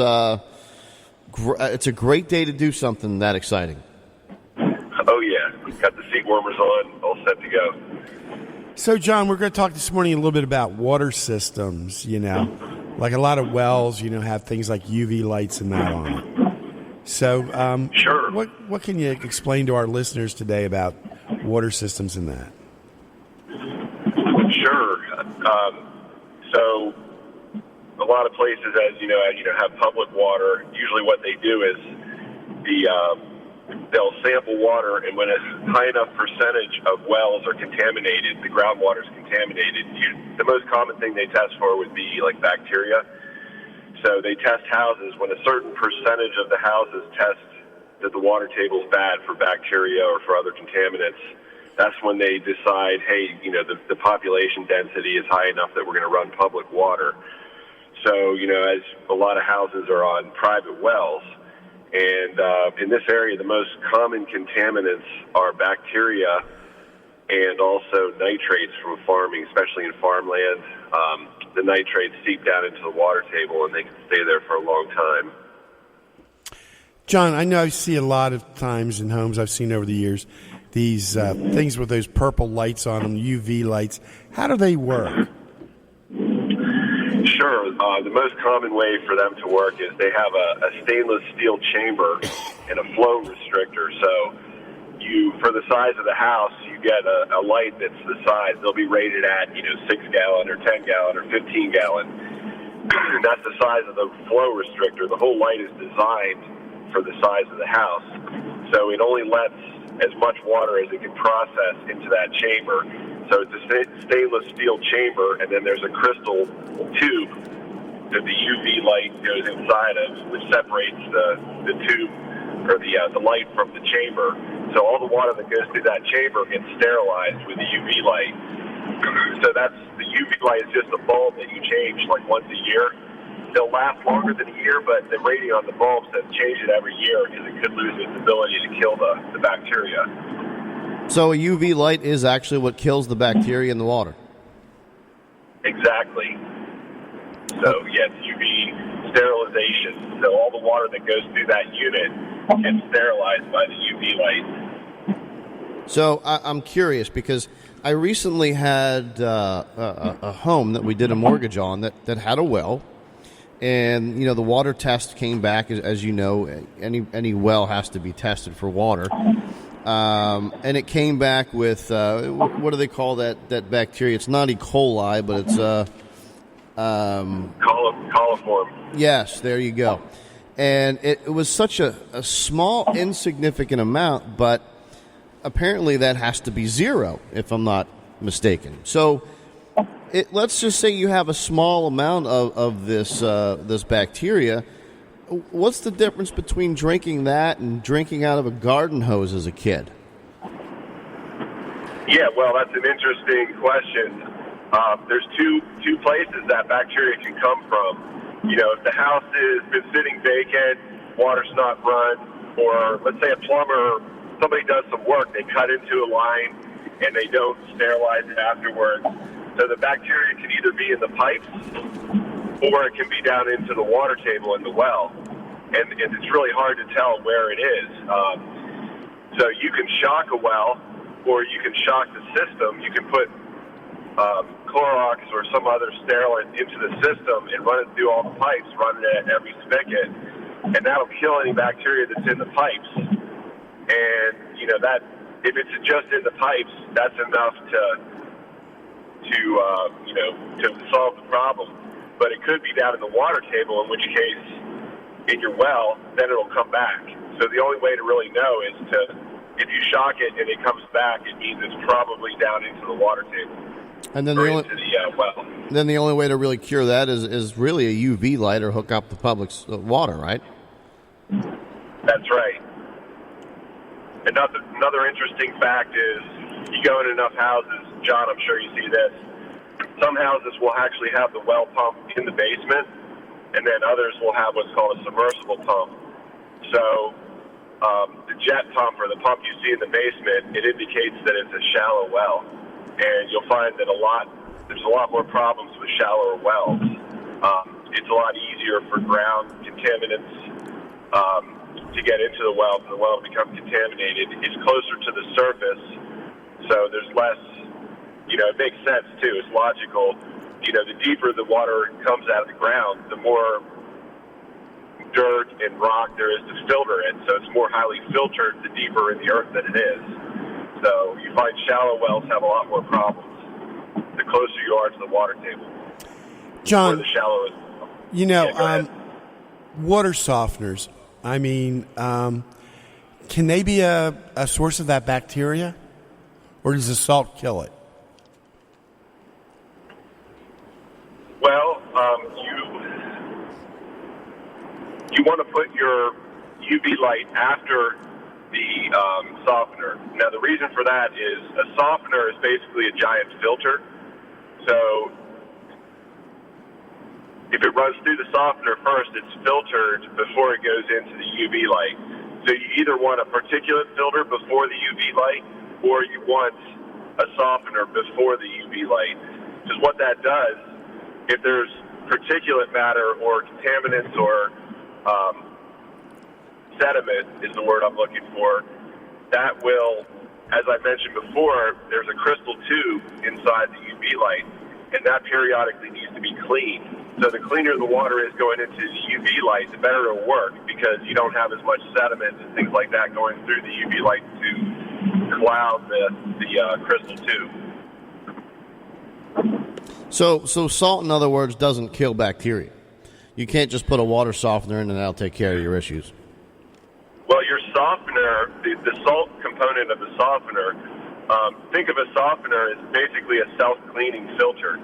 it's a great day to do something that exciting. Oh, yeah. Got the seat warmers on, all set to go. So, John, we're going to talk this morning a little bit about water systems, Like a lot of wells, have things like UV lights and that on it. So, Sure. What can you explain to our listeners today about water systems and that? Sure. So a lot of places, as you know, have public water. Usually what they do is they'll sample water, and when a high enough percentage of wells are contaminated, the groundwater is contaminated, the most common thing they test for would be like bacteria. So they test houses. When a certain percentage of the houses test that the water table is bad for bacteria or for other contaminants, that's when they decide, hey, the population density is high enough that we're going to run public water. So, as a lot of houses are on private wells, and in this area, the most common contaminants are bacteria and also nitrates from farming, especially in farmland. The nitrates seep down into the water table, and they can stay there for a long time. John, I know I see a lot of times in homes I've seen over the years, these things with those purple lights on them, UV lights. How do they work? Sure. The most common way for them to work is they have a stainless steel chamber and a flow restrictor. So for the size of the house, you get a light that's the size. They'll be rated at, 6-gallon or 10-gallon or 15-gallon. That's the size of the flow restrictor. The whole light is designed for the size of the house. So it only lets as much water as it can process into that chamber. So it's a stainless steel chamber, and then there's a crystal tube that the UV light goes inside of, which separates the tube or the light from the chamber. So all the water that goes through that chamber gets sterilized with the UV light. So the UV light is just a bulb that you change like once a year. They'll last longer than a year, but the rating on the bulb says change it every year because it could lose its ability to kill the bacteria. So a UV light is actually what kills the bacteria in the water? Exactly. So, yes, UV sterilization. So all the water that goes through that unit gets sterilized by the UV light. So I'm curious because I recently had a home that we did a mortgage on that had a well. And, the water test came back, as you know, any well has to be tested for water. And it came back with, what do they call that bacteria? It's not E. coli, but it's... coliform. Yes, there you go. And it was such a small, insignificant amount, but apparently that has to be 0, if I'm not mistaken. So... let's just say you have a small amount of this bacteria. What's the difference between drinking that and drinking out of a garden hose as a kid? Yeah, well, that's an interesting question. There's two places that bacteria can come from. If the house has been sitting vacant, water's not run, or let's say a plumber, somebody does some work, they cut into a line and they don't sterilize it afterwards. So the bacteria can either be in the pipes or it can be down into the water table in the well. And it's really hard to tell where it is. So you can shock a well or you can shock the system. You can put Clorox or some other sterilant into the system and run it through all the pipes, run it at every spigot, and that'll kill any bacteria that's in the pipes. And, that if it's just in the pipes, that's enough to solve the problem. But it could be down in the water table, in which case, in your well, then it'll come back. So the only way to really know is if you shock it and it comes back, it means it's probably down into the water table. And then into the well. Then the only way to really cure that is really a UV light or hook up the public's water, right? That's right. Another interesting fact is you go in enough houses, John, I'm sure you see this. Some houses will actually have the well pump in the basement, and then others will have what's called a submersible pump. So the jet pump or the pump you see in the basement, it indicates that it's a shallow well. And you'll find that there's a lot more problems with shallower wells. It's a lot easier for ground contaminants to get into the well, and the well becomes contaminated, is closer to the surface. So there's less, it makes sense too. It's logical. The deeper the water comes out of the ground, the more dirt and rock there is to filter it. So it's more highly filtered the deeper in the earth that it is. So you find shallow wells have a lot more problems the closer you are to the water table. John, the shallowest. Water softeners. Can they be a source of that bacteria, or does the salt kill it? Well, you want to put your UV light after the softener. Now, the reason for that is a softener is basically a giant filter. So if it runs through the softener first, it's filtered before it goes into the UV light. So you either want a particulate filter before the UV light, or you want a softener before the UV light. Because what that does, if there's particulate matter or contaminants or sediment is the word I'm looking for, that will, as I mentioned before, there's a crystal tube inside the UV light, and that periodically needs to be cleaned. So the cleaner the water is going into the UV light, the better it'll work, because you don't have as much sediment and things like that going through the UV light to cloud the crystal tube. So salt, in other words, doesn't kill bacteria. You can't just put a water softener in and that'll take care of your issues. Well, your softener, the salt component of the softener, think of a softener as basically a self-cleaning filter.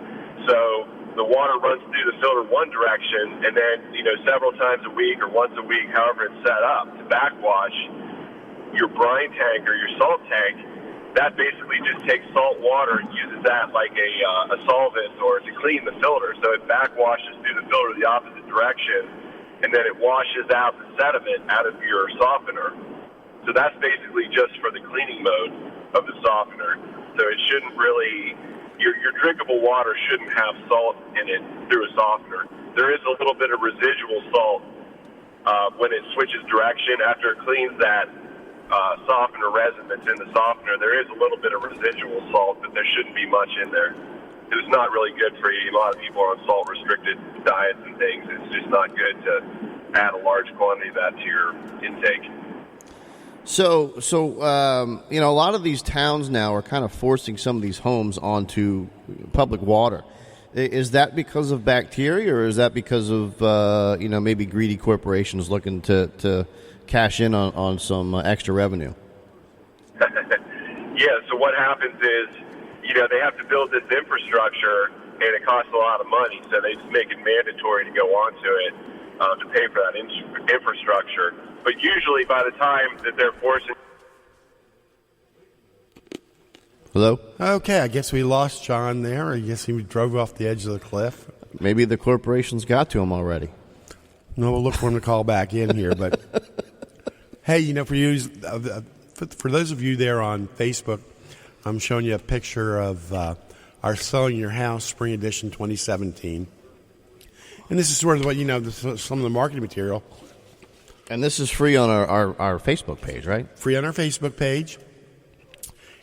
So the water runs through the filter one direction, and then, several times a week or once a week, however it's set up, to backwash your brine tank or your salt tank. That basically just takes salt water and uses that like a solvent or to clean the filter. So it backwashes through the filter the opposite direction, and then it washes out the sediment out of your softener. So that's basically just for the cleaning mode of the softener. So it shouldn't really, your drinkable water shouldn't have salt in it through a softener. There is a little bit of residual salt when it switches direction. After it cleans that softener resin that's in the softener, there is a little bit of residual salt, but there shouldn't be much in there. It's not really good for you. A lot of people are on salt-restricted diets and things. It's just not good to add a large quantity of that to your intake. So a lot of these towns now are kind of forcing some of these homes onto public water. Is that because of bacteria, or is that because of maybe greedy corporations looking to cash in on some extra revenue? Yeah, so what happens is, they have to build this infrastructure, and it costs a lot of money, so they just make it mandatory to go onto it to pay for that infrastructure. But usually by the time that they're forcing... Hello? Okay, I guess we lost John there. I guess he drove off the edge of the cliff. Maybe the corporations got to him already. No, we'll look for him to call back in here. But hey, for those of you there on Facebook, I'm showing you a picture of our Selling Your House Spring Edition 2017. And this is sort of what, some of the marketing material. And this is free on our Facebook page, right? Free on our Facebook page.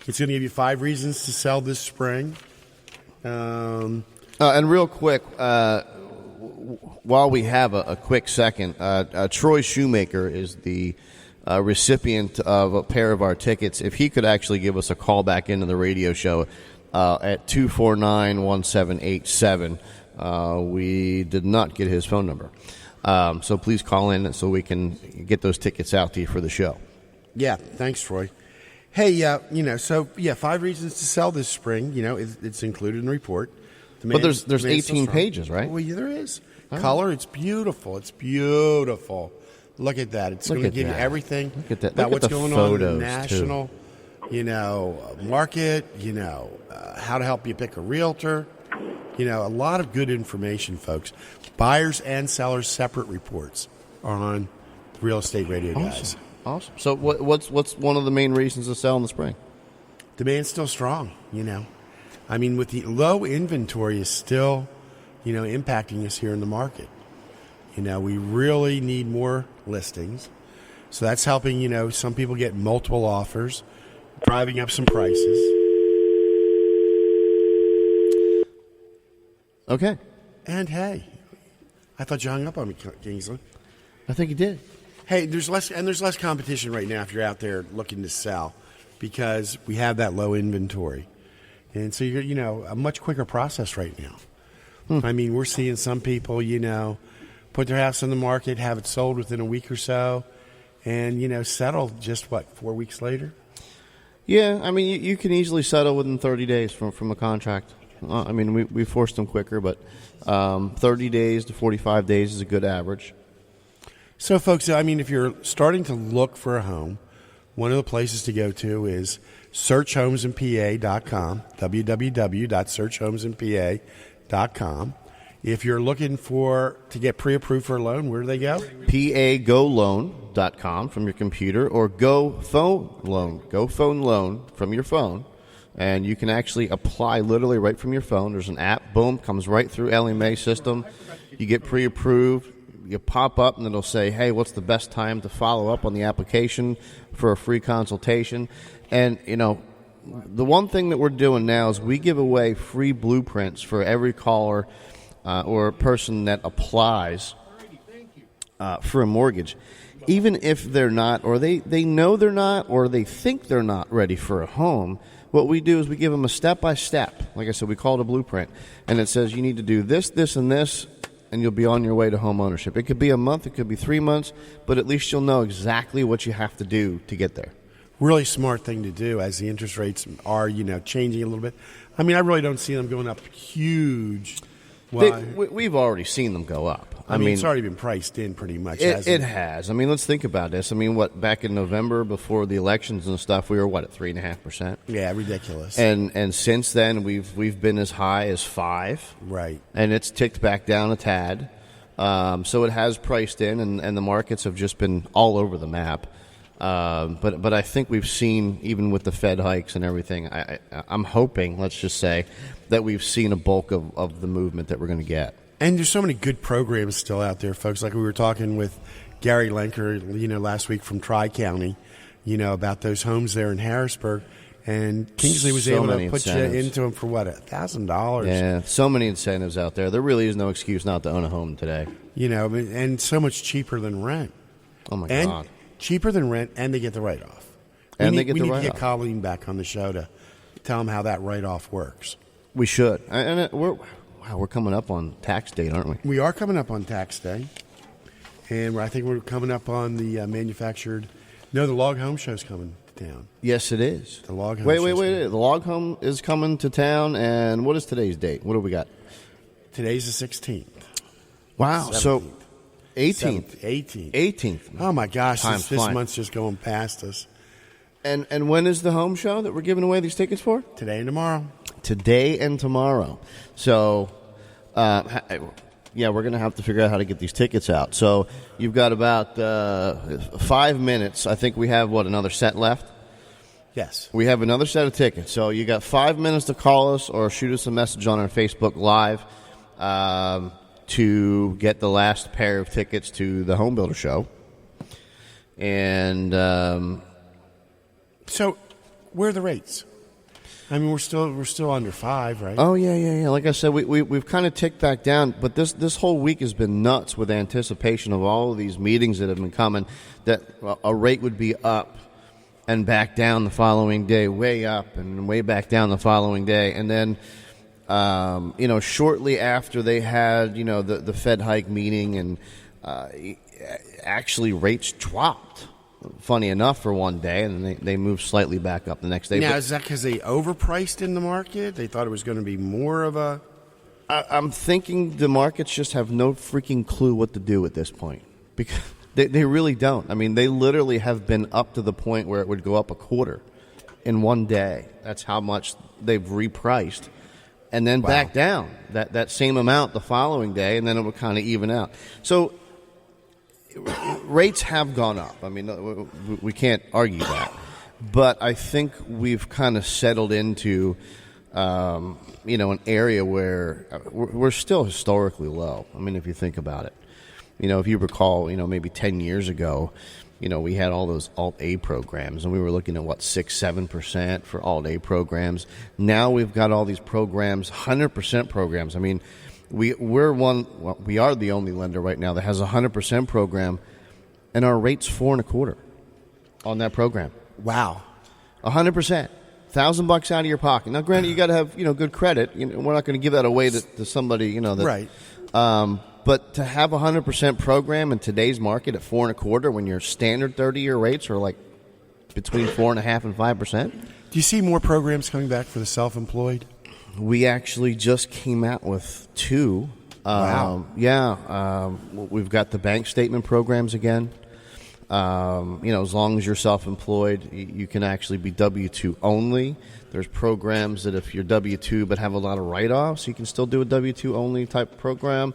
It's going to give you 5 reasons to sell this spring. And real quick, while we have a quick second, Troy Shoemaker is the recipient of a pair of our tickets. If he could actually give us a call back into the radio show at 249-1787. We did not get his phone number. So please call in so we can get those tickets out to you for the show. Yeah, thanks, Troy. Hey, 5 reasons to sell this spring. It's included in the report. But there's 18 pages, right? Well, yeah, there is. Color, it's beautiful. It's beautiful. Look at that. It's going to give you everything about what's going on in the national, market, how to help you pick a realtor. A lot of good information, folks. Buyers and sellers separate reports on the Real Estate Radio guys. Awesome. So what's one of the main reasons to sell in the spring? Demand's still strong, with the low inventory is still, impacting us here in the market. We really need more listings. So that's helping, some people get multiple offers, driving up some prices. Okay. And hey, I thought you hung up on me, Kingsley. I think you did. Hey, there's less competition right now if you're out there looking to sell because we have that low inventory. And so you're, a much quicker process right now. I mean, we're seeing some people, put their house on the market, have it sold within a week or so, and, settle just, 4 weeks later? Yeah, I mean, you can easily settle within 30 days from a contract. I mean, we forced them quicker, but 30 days to 45 days is a good average. So, folks, I mean, if you're starting to look for a home, one of the places to go to is searchhomesinpa.com, www.searchhomesinpa.com. If you're looking to get pre-approved for a loan, where do they go? pagoloan.com from your computer, or Go Phone Loan from your phone. And you can actually apply literally right from your phone. There's an app, boom, comes right through Ellie Mae's system. You get pre-approved. You pop up, and it'll say, hey, what's the best time to follow up on the application for a free consultation? And, the one thing that we're doing now is we give away free blueprints for every caller or person that applies for a mortgage. Even if they're not, or they know they're not, or they think they're not ready for a home, what we do is we give them a step-by-step. Like I said, we call it a blueprint. And it says you need to do this, this, and this, and you'll be on your way to home ownership. It could be a month, it could be 3 months, but at least you'll know exactly what you have to do to get there. Really smart thing to do as the interest rates are, changing a little bit. I mean, I really don't see them going up huge. We've already seen them go up. I mean, it's already been priced in pretty much, hasn't it? It has. I mean, let's think about this. I mean, back in November before the elections and stuff, we were, at 3.5%? Yeah, ridiculous. And since then, we've been as high as 5%. Right. And it's ticked back down a tad. So it has priced in, and the markets have just been all over the map. But I think we've seen, even with the Fed hikes and everything, I'm hoping, let's just say, that we've seen a bulk of the movement that we're going to get. And there's so many good programs still out there, folks. Like we were talking with Gary Lenker, last week from Tri-County, about those homes there in Harrisburg. And Kingsley was able to put you into them for, $1,000? Yeah, so many incentives out there. There really is no excuse not to own a home today. And so much cheaper than rent. Oh, my God. Cheaper than rent, and they get the write-off. We need to get Colleen back on the show to tell them how that write-off works. We should. And we're coming up on tax date, aren't we? We are coming up on tax day. And I think we're coming up on the the Log Home Show's coming to town. Yes, it is. The Log Home Wait. The Log Home is coming to town, and what is today's date? What do we got? Today's the 16th. Wow. 17th. So 18th. 18th. Oh, my gosh. This month's just going past us. And when is the home show that we're giving away these tickets for? Today and tomorrow. Today and tomorrow. So, we're going to have to figure out how to get these tickets out. So you've got about 5 minutes. I think we have, another set left? Yes. We have another set of tickets. So you got 5 minutes to call us or shoot us a message on our Facebook Live to get the last pair of tickets to the Home Builder Show. And so where are the rates? I mean, we're still under 5, right? Oh yeah. Like I said, we've kind of ticked back down, but this whole week has been nuts with anticipation of all of these meetings that have been coming. That a rate would be up and back down the following day, way up and way back down the following day, and then shortly after they had the Fed hike meeting, and actually rates dropped. Funny enough, for one day, and then they moved slightly back up the next day. Now, is that because they overpriced in the market? They thought it was going to be more of a... I'm thinking the markets just have no freaking clue what to do at this point. Because they really don't. I mean, they literally have been up to the point where it would go up a quarter in one day. That's how much they've repriced. And then back down that same amount the following day, and then it would kind of even out. So... rates have gone up. I mean, we can't argue that. But I think we've kind of settled into, an area where we're still historically low. I mean, if you think about it. If you recall, maybe 10 years ago, we had all those Alt-A programs, and we were looking at, 6-7% for Alt-A programs. Now we've got all these programs, 100% programs. I mean, we are the only lender right now that has a 100% program, and our rate's 4.25% on that program. Wow. 100%. $1,000 out of your pocket. Now, granted, you got to have good credit. We're not going to give that away to somebody right. But to have a 100% program in today's market at 4.25% when your standard 30-year rates are like between 4.5% and 5%. Do you see more programs coming back for the self-employed? We actually just came out with 2. Wow. We've got the bank statement programs again. As long as you're self-employed, you can actually be W-2 only. There's programs that if you're W-2 but have a lot of write-offs, you can still do a W-2 only type program.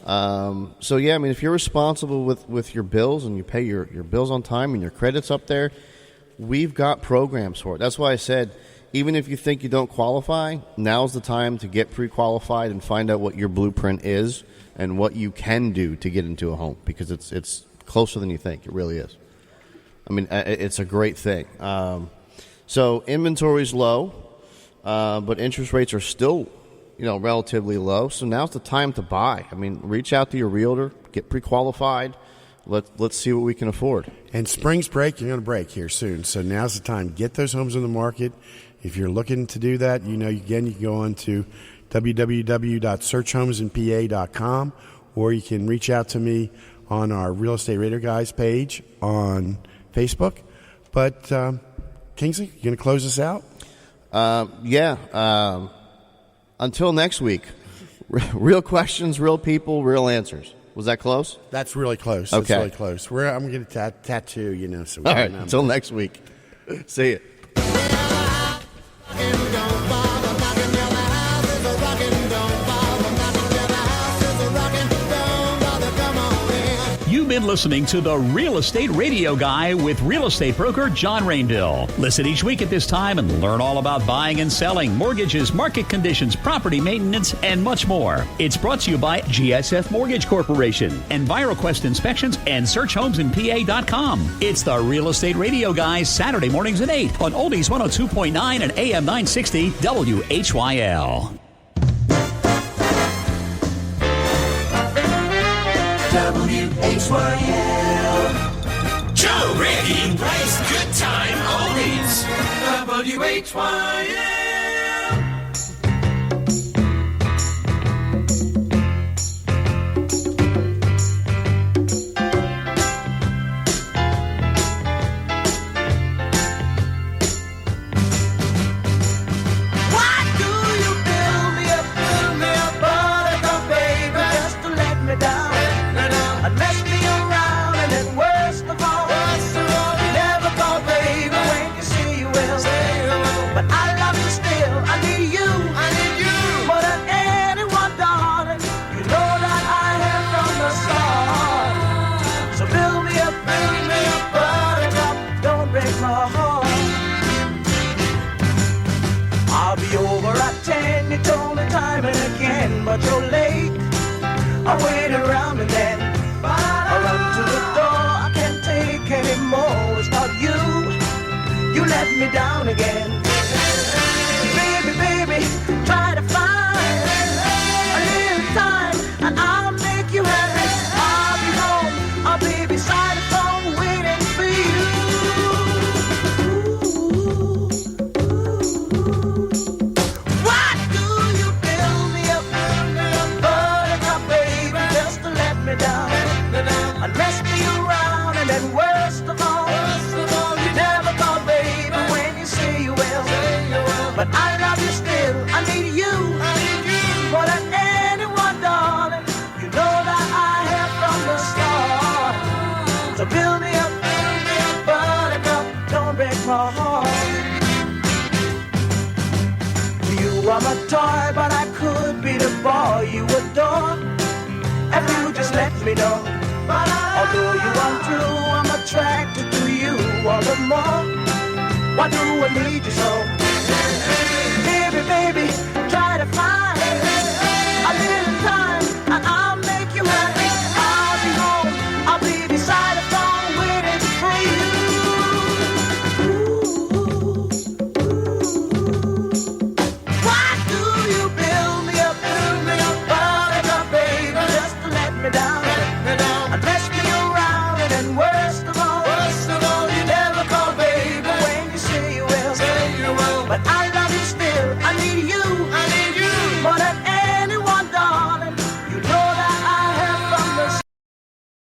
If you're responsible with your bills and you pay your bills on time and your credit's up there, we've got programs for it. That's why I said, even if you think you don't qualify, now's the time to get pre-qualified and find out what your blueprint is and what you can do to get into a home, because it's closer than you think. It really is. I mean, it's a great thing. So inventory's low, but interest rates are still, relatively low. So now's the time to buy. I mean, reach out to your realtor, get pre-qualified. Let's see what we can afford. And spring's break, you're going to break here soon. So now's the time. Get those homes on the market. If you're looking to do that, you can go on to www.searchhomesinpa.com, or you can reach out to me on our Real Estate Radar Guys page on Facebook. But, Kingsley, you going to close us out? Until next week, real questions, real people, real answers. Was that close? That's really close. Okay. That's really close. I'm going to get a tattoo, so we all right, remember. until next week. See you. You've been listening to the Real Estate Radio Guy with real estate broker John Rainville. Listen each week at this time and learn all about buying and selling, mortgages, market conditions, property maintenance, and much more. It's brought to you by GSF Mortgage Corporation, EnviroQuest Inspections, and SearchHomesInPA.com. It's the Real Estate Radio Guy, Saturday mornings at 8 on Oldies 102.9 and AM 960 WHYL. WHYL. Joe, Ricky, Bryce, good time, oldies. WHYL. But you're late. I wait around and then I run to the door. I can't take anymore. It's not you. You let me down again. Baby, try to find a little time and I'll make you happy. I'll be home. I'll be beside the phone waiting for mess me around, and then worst of all, you never thought, baby, when you say you will. But I love you still, I need you, more than anyone, darling. You know that I have from the start. So build me up, buttercup, don't break my heart. You are my toy, but I could be the boy you adore, if you just let me know. Although you are true, I'm attracted to you all the more. Why do I need you so?